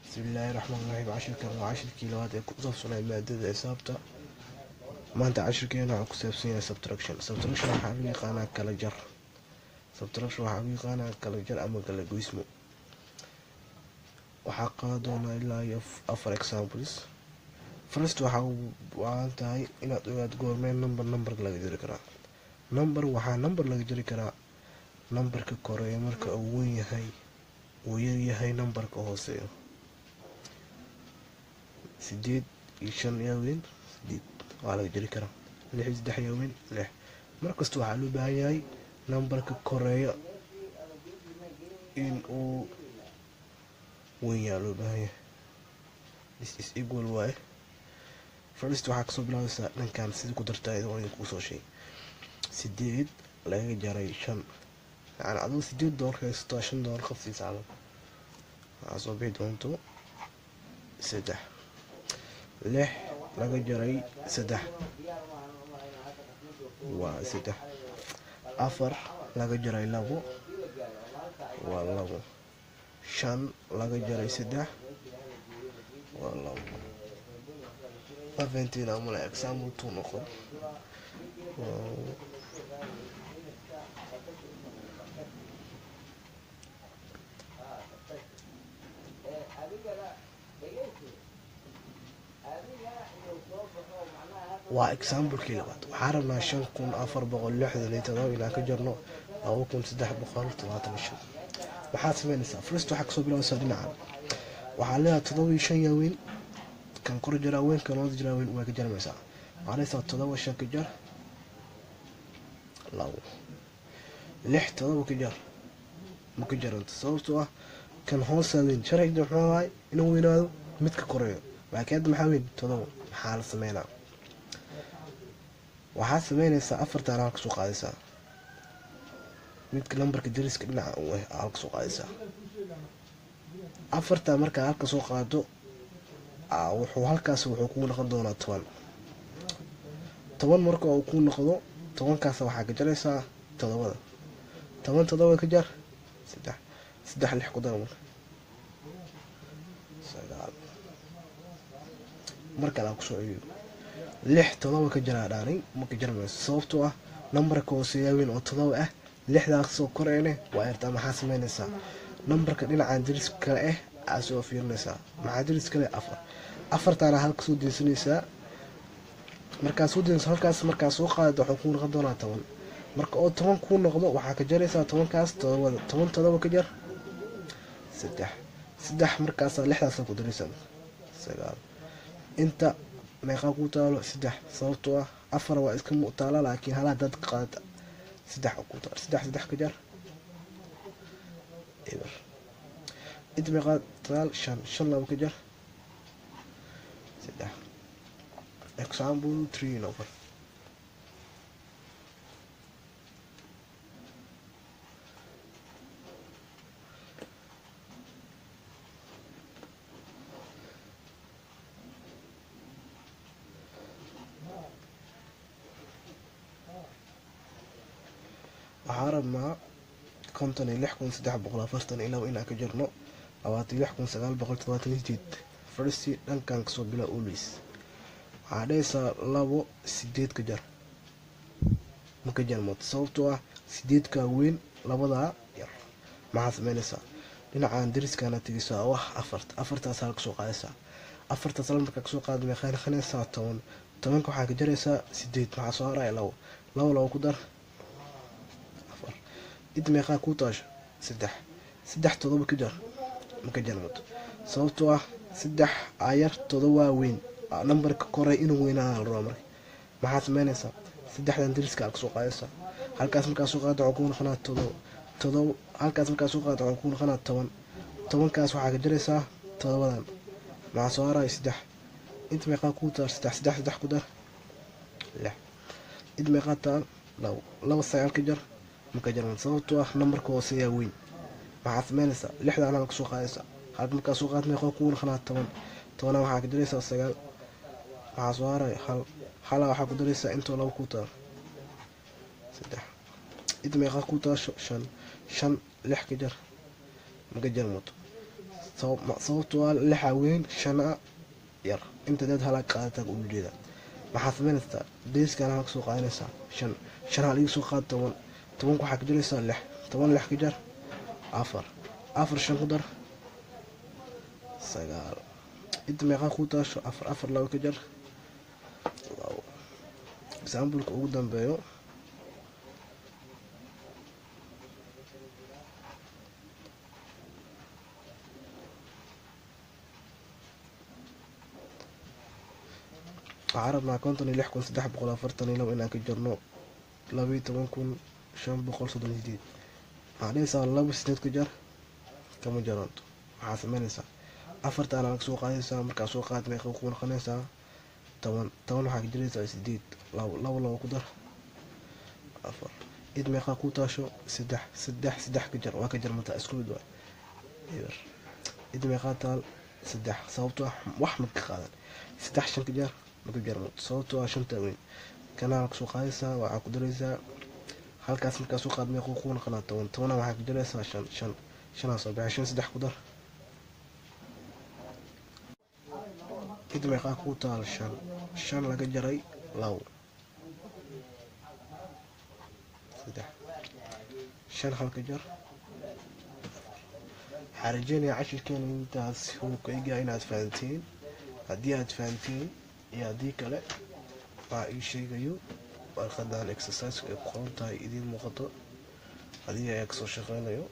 bismillaahi raxmaani raxiim. cashirkan waa cashirkii labaad ee ku saabsanay maadada xisaabta. maanta cashirkeena waxaa ku saabsan yahay subtraction. Subtraction waxaa lagu yaqaanaa kala jar. Subtraction waxaa lagu yaqaanaa kala jar ama kala goysmo. waxaa qaadan doonaa ilaa iyo 4 examples. First waxaa u baahan tahay inaad ogaad goormee number laga jari karaa. waxaa number laga jari karaa numberka koreeya marka uu weyn yahay uu yar yahay numberka hooseeyo. 8 iyo 5 yaa weyn 8 waa laga jari karaa. 6 iyo 3 yaa weyn 6. markasta waxaa loo baahan yahay numberka koreeya in uu weyn yahay loo baahan yahay. This is equal y. First waxaa kasoo bilaabaysaa dhankan sida ku dartaa iyadoo idin kusoo sheegay 8 laga jaray 5. yani adigu 8 doolar haysto 5 doolar qabsiisa camal waxaa soo bixi doonto 3. 6 laga jaray 3 waa 3. 4 laga jaray 2 waa 2. 5 laga jaray 3 waa 2. 17 amala example 2 noqon. waa example-kii labaad. waxaa rabnaa 5467 inaan ka jarno 2375. waxaad samaynaysaa first waxaa kasoo bilaabaysaa dhinacan. waxaa leedahay 7 iyo 5 yaa weyn kan kor jaraa weyn kan hoos jaraa weyn waa ka jarmaysaa. waxaa leedahay 7 5 ka jar 2. 6 7 ka jar ma ka jaranto sababtoo ah kan hoosaa weyn. sharciga wuxuu ahay inuu weynaado midka koreeyo. laakiin hadda maxaa weyn 7. maxaa la sameynaa? waxaad samaynaysaa 4 halka soo qaadaysaa midka lambarka dariska dhinaca u ah halka soo qaadaysaa. 4 markaa halka soo qaado wuxuu kuu noqon doonaa 10. 10 marka uu kuu noqdo 10kaas waxaa ka jaraysaa 7. 10 7 ka jar 3. 3 6 ku dar marka 9. marka la ku soo celiyo 6 7 ka jaraa dhaanay ma ka jarmayso sababtoo ah numberka hooseeya weyn oo 7 ah 6daas soo koreeyne waa yarta. maxaa samaynaysaa numberka dhinaca diris kale aad soo fiirinaysaa. maxaa diris kale 4. 4taana halka soo deysanaysaa. markaas soo deysan halkaas markaas soo qaado wuxuu ku noqon doonaa 10. marka oo 10 ku noqdo waxaa ka jaraysaa 10kaas 7. 10 7 ka jar 3. 3 markaas 6daas ku daraysaa 9. inta meeqa ku taalo 3 sababtoo ah 4 waa iska mu'taala laakiin hala dad qaata 3 ku taalo 3 ka jar eber. inta meeqa taal 5 laba ka jar 3. example 3 noqon. waxaa rabnaa 56,340 inaan ka jarno 26,978. first dhankan kasoo bilaa always waxaa dhahaysaa 2 8 ka jar ma ka jarmood sababtoo ah 8ka weyn 2daa yar. maxaa samaynaysaa dhinacan dariskana tegaysaa wax 4taas halka soo qaadaysaa. 4taas hal markaa kasoo qaada meeqa noqonaysaa 10. 10ka waxaa ka jaraysaa 8. maxaa soo haraya 2 2 ku dar 4. inta meeqa ku taasho 3. 3 7 ka jar ma ka jarmood sababtoo ah 3 ayar 7 waa weyn. numberka kore inuu weynaado la rabo marka. maxaa samaynaysaa 3dan dariska halka soo qaadaysaa. halkaas markaa soo qaado wuxuu ku noqonaa 7. halkaas markaa soo qaado wuxuu ku noqonaa 10. 10kaas waxaa ka jaraysaa 7dan maxaa soo haraya 3. inta meeqa ku taal 3 ku dar 6. inta meeqa taal 2 2 9 ka jar marka jarman sababtoo ah nambarka hooseeyaa weyn. waxaad samaynaysaa lixda anaa kasoo qaadaysaa halka markaa soo qaad meeqoo kugu noqonaa 10 waxaa ka jaraysaa 9 waxaa soo haraya hal waxaa ku daraysaa intoo laba ku taal 3 id meeqa ku taasho 5 6 ka jar marka jarmato sababtoo ah lixa weyn 5 yar inta dad hala qaadataa u jeeda. waxaad samaynaysaa deeska anaa kasoo qaadanaysaa 5 hal iga soo qaad 10 waxaa ka jaraysaa 6 6 ka jar 4 5 ku dar 9 id meeqa ku taasho 4 2 ka jar example-ka ugu dambeeyo waxaan rabnaa 56,342 inaan ka jarno 12,538 waxaa dhehaysaa 2 sideed ka jar kama jaranto. waxaa samaynaysaa afarta anaa soo qaadaysaa markaa soo qaad meeqa ku noqonaysaa 10 waxaa ka jaraysaa 8 2 ku dar 4 id meeqa ku taasho 3 ka jar waa ka jarmata isku mid waa id meeqa taal 3 sababtoo ah wax ma ka qaadan 3 5 ka jar marka jarmo sababtoo ah 5 weyn kana soo qaadaysaa waxaa ku daraysaa halkaas markaa soo qaad meeqa ku noqonaa 10 waxaa ka jaraysaa 5 soo baxay 3 ku dar id meeqa ku taal 5 laga jaray 2 5 halka jar xarajeenaya cashirkeena intaas uu ka eegay inaad fahanteen. haddii aad fahanteen iyo haddii kale waa ii sheegayo warqadan exercise ay ku qoran tahay idiin muuqato haddii ay kasoo shaqeynayo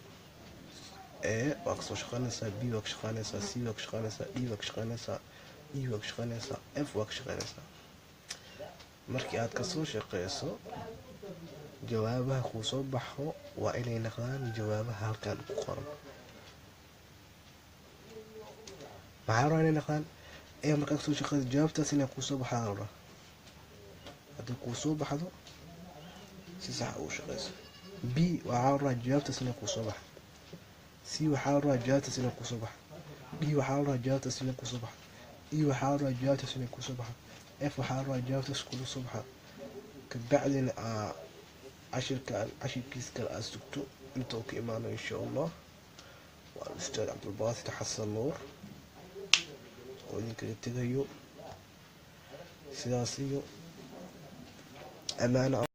waa kasoo shaqeynaysaa b waa ka shaqeynaysaa c waa ka shaqeynaysaa d waa ka shaqeynaysaa e waa ka shaqeynaysaa f waa ka shaqeynaysaa. markii aad kasoo shaqeyso jawaabaha kuu soo baxo waa inay noqdaan jawaabaha halkan ku qoran. maxaa rabaa inay noqdaan markaa kasoo shaqeyso jawaabtaas inay kuu soo baxdaan rabaa. haddii kuu soo baxdo si sax ugu shaqeyso. b waxaa rabaa jawaabtaas inay kuu soo baxdo. c waxaa rabaa jawaabtaas inay kuu soo baxdo. d waxaa rabaa jawaabtaas inay kuu soo baxdo. e waxaa rabaa jawaabtaas inay kuu soo baxdo. f waxaa rabaa jawaabtaas kula soo baxdo. kabacdina cashirkiis kale aad sugto inta uu ka imaano insha allah. waa ustaad cabdulbaasit xasan nuur oo idinkaga tegayo sidaas iyo amaano.